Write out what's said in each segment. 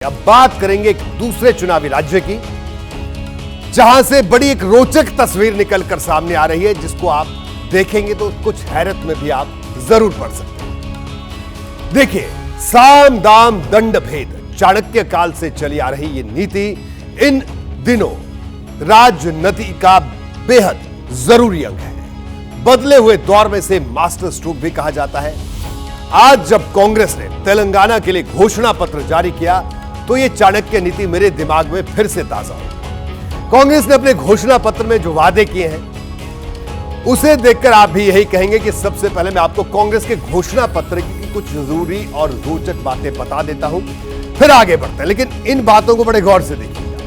अब बात करेंगे एक दूसरे चुनावी राज्य की, जहां से बड़ी एक रोचक तस्वीर निकलकर सामने आ रही है, जिसको आप देखेंगे तो कुछ हैरत में भी आप जरूर पड़ सकते हैं। देखिए, साम दाम दंड भेद चाणक्य काल से चली आ रही ये नीति इन दिनों राजनीति का बेहद जरूरी अंग है। बदले हुए दौर में से मास्टर स्ट्रोक भी कहा जाता है। आज जब कांग्रेस ने तेलंगाना के लिए घोषणा पत्र जारी किया तो ये चाणक्य नीति मेरे दिमाग में फिर से ताजा हो। कांग्रेस ने अपने घोषणा पत्र में जो वादे किए हैं उसे देखकर आप भी यही कहेंगे कि सबसे पहले मैं आपको कांग्रेस के घोषणा पत्र की कुछ जरूरी और रोचक बातें बता देता हूं, फिर आगे बढ़ते हैं। लेकिन इन बातों को बड़े गौर से देखिएगा।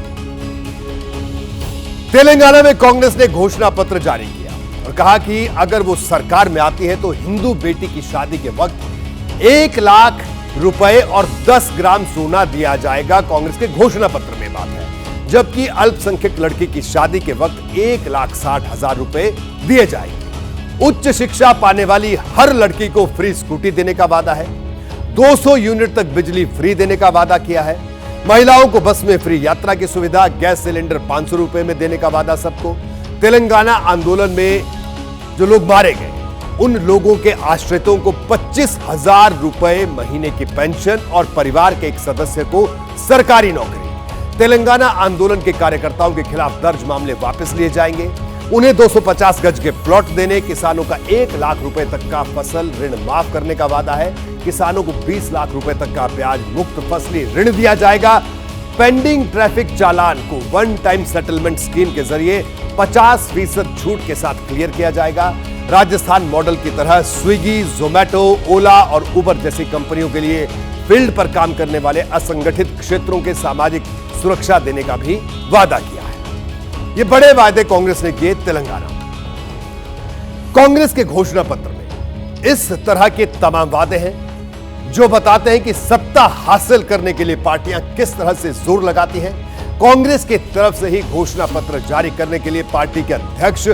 तेलंगाना में कांग्रेस ने घोषणा पत्र जारी किया और कहा कि अगर वो सरकार में आती है तो हिंदू बेटी की शादी के वक्त 1 लाख रुपए और 10 ग्राम सोना दिया जाएगा। कांग्रेस के घोषणा पत्र में बात है। जबकि अल्पसंख्यक लड़की की शादी के वक्त 1,60,000 रुपए दिए जाएंगे। उच्च शिक्षा पाने वाली हर लड़की को फ्री स्कूटी देने का वादा है। 200 यूनिट तक बिजली फ्री देने का वादा किया है। महिलाओं को बस में फ्री यात्रा की सुविधा, गैस सिलेंडर 500 रुपए में देने का वादा सबको। तेलंगाना आंदोलन में जो लोग मारे गए उन लोगों के आश्रितों को 25,000 रुपए महीने की पेंशन और परिवार के एक सदस्य को सरकारी नौकरी। तेलंगाना आंदोलन के कार्यकर्ताओं के खिलाफ दर्ज मामले वापस लिए जाएंगे। उन्हें 250 गज के प्लॉट देने, किसानों का 1 लाख रुपए तक का फसल ऋण माफ करने का वादा है। किसानों को 20 लाख रुपए तक का ब्याज मुक्त फसली ऋण दिया जाएगा। पेंडिंग ट्रैफिक चालान को वन टाइम सेटलमेंट स्कीम के जरिए 50% छूट के साथ क्लियर किया जाएगा। राजस्थान मॉडल की तरह स्विगी, जोमैटो, ओला और उबर जैसी कंपनियों के लिए फील्ड पर काम करने वाले असंगठित क्षेत्रों के सामाजिक सुरक्षा देने का भी वादा किया है। ये बड़े वादे कांग्रेस ने किए तेलंगाना में। कांग्रेस के घोषणा पत्र में इस तरह के तमाम वादे हैं जो बताते हैं कि सत्ता हासिल करने के लिए पार्टियां किस तरह से जोर लगाती हैं। कांग्रेस की तरफ से ही घोषणा पत्र जारी करने के लिए पार्टी के अध्यक्ष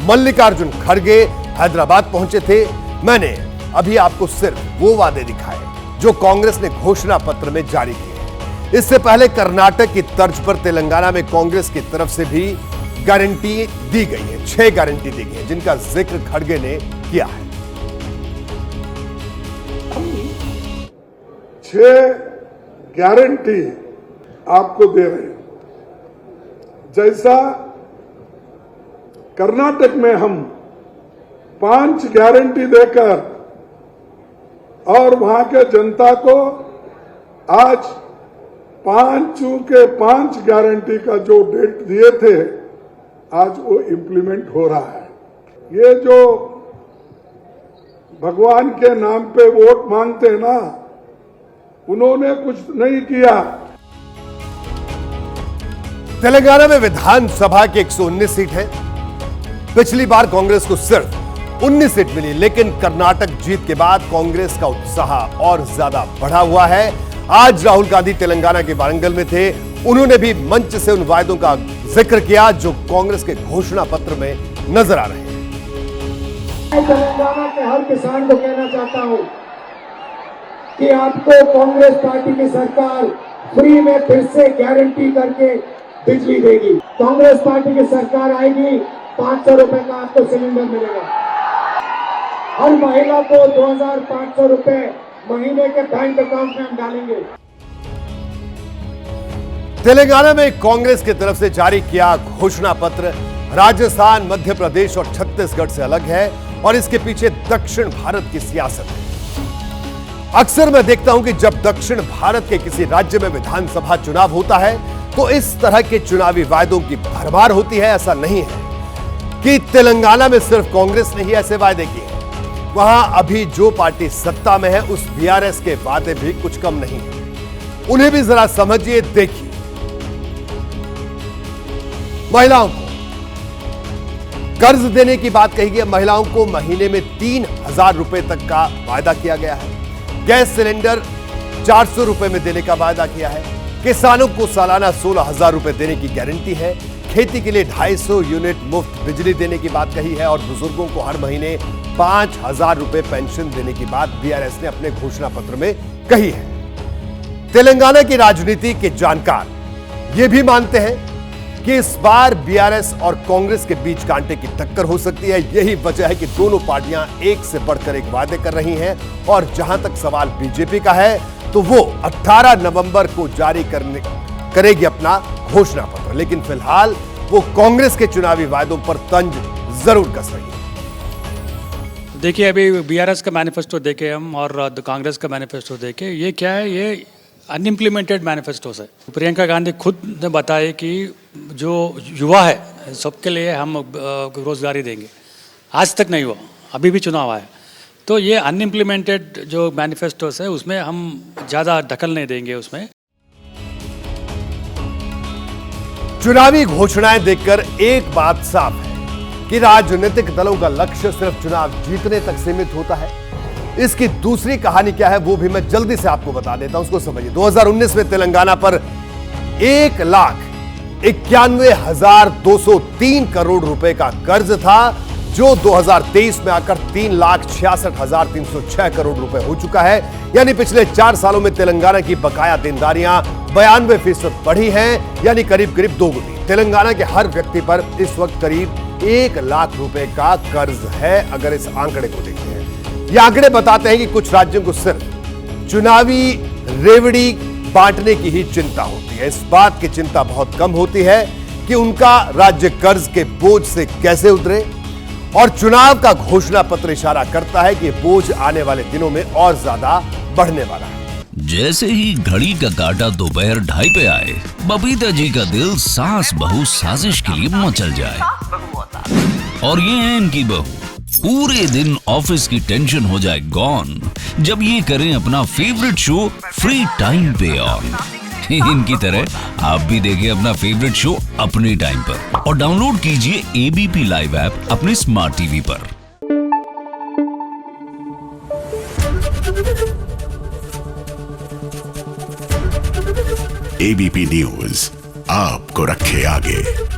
मल्लिकार्जुन खड़गे हैदराबाद पहुंचे थे। मैंने अभी आपको सिर्फ वो वादे दिखाए जो कांग्रेस ने घोषणा पत्र में जारी किए। इससे पहले कर्नाटक की तर्ज पर तेलंगाना में कांग्रेस की तरफ से भी गारंटी दी गई है। 6 गारंटी दी गई है जिनका जिक्र खड़गे ने किया है। 6 गारंटी आपको दे रहे हैं। जैसा कर्नाटक में हम 5 गारंटी देकर और वहां के जनता को आज 5 गारंटी का जो डेट दिए थे आज वो इंप्लीमेंट हो रहा है। ये जो भगवान के नाम पे वोट मांगते हैं ना, उन्होंने कुछ नहीं किया। तेलंगाना में विधानसभा की 119 सीट है। पिछली बार कांग्रेस को सिर्फ 19 सीट मिली, लेकिन कर्नाटक जीत के बाद कांग्रेस का उत्साह और ज्यादा बढ़ा हुआ है। आज राहुल गांधी तेलंगाना के वारंगल में थे। उन्होंने भी मंच से उन वायदों का जिक्र किया जो कांग्रेस के घोषणा पत्र में नजर आ रहे हैं। मैं तेलंगाना के हर किसान को कहना चाहता हूं कि आपको कांग्रेस पार्टी की सरकार फ्री में फिर से गारंटी करके बिजली देगी। कांग्रेस पार्टी की सरकार आएगी, 500 रुपए का आपको सिलेंडर मिलेगा। हर महिला को 2,500 रुपए महीने के बैंक अकाउंट में हम डालेंगे। तेलंगाना में कांग्रेस की तरफ से जारी किया घोषणा पत्र राजस्थान, मध्य प्रदेश और छत्तीसगढ़ से अलग है और इसके पीछे दक्षिण भारत की सियासत है। अक्सर मैं देखता हूं कि जब दक्षिण भारत के किसी राज्य में विधानसभा चुनाव होता है तो इस तरह के चुनावी वायदों की भरमार होती है। ऐसा नहीं है कि तेलंगाना में सिर्फ कांग्रेस ने ही ऐसे वायदे किए हैं। वहां अभी जो पार्टी सत्ता में है उस बीआरएस के वादे भी कुछ कम नहीं है। उन्हें भी जरा समझिए, देखिए। महिलाओं को कर्ज देने की बात कही गई। महिलाओं को महीने में 3,000 रुपए तक का वायदा किया गया है। गैस सिलेंडर 400 रुपए में देने का वायदा किया है। किसानों को सालाना 16,000 रुपए देने की गारंटी है। खेती के लिए 250 यूनिट मुफ्त बिजली देने की बात कही है और बुजुर्गों को हर महीने 5,000 रुपए पेंशन देने की बात बीआरएस ने अपने घोषणा पत्र में कही है। तेलंगाना की राजनीति के जानकार यह भी मानते हैं कि इस बार बीआरएस और कांग्रेस के बीच कांटे की टक्कर हो सकती है। यही वजह है कि दोनों पार्टियां एक से बढ़कर एक वादे कर रही हैं और जहां तक सवाल बीजेपी का है तो वो 18 नवंबर को जारी करेगी अपना घोषणा पत्र, लेकिन फिलहाल वो कांग्रेस के चुनावी वादों पर तंज जरूर कस रही है। देखिए, अभी बीआरएस का मैनिफेस्टो देखे हम और कांग्रेस का मैनिफेस्टो देखे, ये क्या है, ये अनइम्प्लीमेंटेड मैनिफेस्टोस है। प्रियंका गांधी खुद ने बताया कि जो युवा है सबके लिए हम रोजगारी देंगे, आज तक नहीं हुआ, अभी भी चुनाव आया। तो ये अनइम्प्लीमेंटेड जो मैनिफेस्टोस है उसमें हम ज़्यादा दखल नहीं देंगे। उसमें चुनावी घोषणाएं देखकर एक बात साफ है कि राजनीतिक दलों का लक्ष्य सिर्फ चुनाव जीतने तक सीमित होता है। इसकी दूसरी कहानी क्या है वो भी मैं जल्दी से आपको बता देता हूं, उसको समझिए। 2019 में तेलंगाना पर 1,91,203 करोड़ रुपए का कर्ज था, जो 2023 में आकर 3,66,306 करोड़ रुपए हो चुका है। यानी पिछले 4 सालों में तेलंगाना की बकाया देनदारियां 92% बढ़ी हैं, यानी करीब करीब दोगुनी। तेलंगाना के हर व्यक्ति पर इस वक्त करीब 1 लाख रुपए का कर्ज है, अगर इस आंकड़े को देखते हैं। ये आंकड़े बताते हैं कि कुछ राज्यों को सिर्फ चुनावी रेवड़ी बांटने की ही चिंता होती है। इस बात की चिंता बहुत कम होती है कि उनका राज्य कर्ज के बोझ से कैसे उतरे, और चुनाव का घोषणा पत्र इशारा करता है कि बोझ आने वाले दिनों में और ज्यादा बढ़ने वाला है। जैसे ही घड़ी का काटा दोपहर 2:30 पे आए, बबीता जी का दिल सास बहू साजिश के लिए मचल जाए। और ये है इनकी बहू, पूरे दिन ऑफिस की टेंशन हो जाए गॉन जब ये करें अपना फेवरेट शो फ्री टाइम पे ऑन। इनकी तरह आप भी देखिए अपना फेवरेट शो अपने टाइम पर और डाउनलोड कीजिए एबीपी लाइव ऐप अपने स्मार्ट टीवी पर। एबीपी न्यूज आपको रखे आगे।